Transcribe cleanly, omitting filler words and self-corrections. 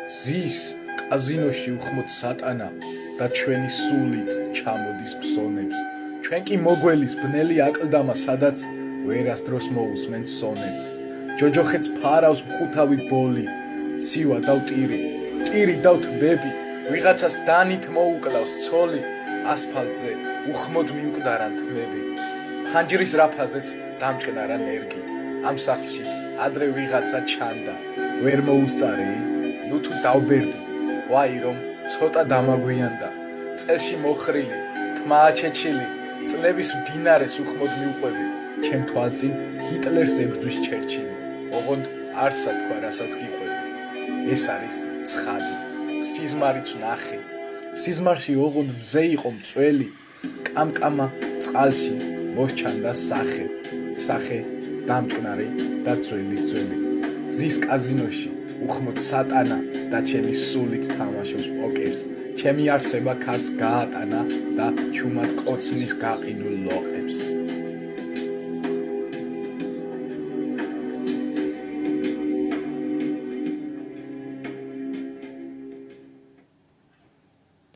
ზის კაზინოში უხმოდ სატანა და ჩვენი სულით ჩამოდის ფსონებს. ჩვენ კი მოგველის ბნელი აკლდამა, სადაც ვერასდროს მოусმენ სონეტს. ჯოჯოხეთს ფარავს მხუთავი ბოლი, ცივა დავტირი, ტირი დავთბები, ვიღაცას დანით მოუკლავს ცოლი, ასფალტზე უხმოდ მიმკვდარან თმები. ფანჯრის რაფაზეც დამჭკნარა ნერგი, ამ სახლში ადრე ვიღაცა ჩანდა, ვერ მოუსწარი, ნუ თუ დავბერდი, ვაი რომ ცოტა დამაგვიანდა, წელში მოხრილი, თმა აჩეჩილი, წლების მდინარეს უხმოდ მივყვები, ჩემ თვალწინ ჰიტლერს ებრძვის ჩერჩილი, ოღონდ არსა თქვა რასაც გიყვები. ეს არის ცხადი, სიზმარიც ნახე, სიზმარში ოღონდ მზე იყო მწველი, კამკამა წყალში მოსჩანდა სახე, სახე დამჭკნარი და ძველის ძველი. ზის კაზინოში უხმოდ სატანა და ჩემი სულით თამაშობს პოკერს, ჩემი არსება ქარს გაატანა და ჩუმად კოცნის გაყინულ ლოყებს.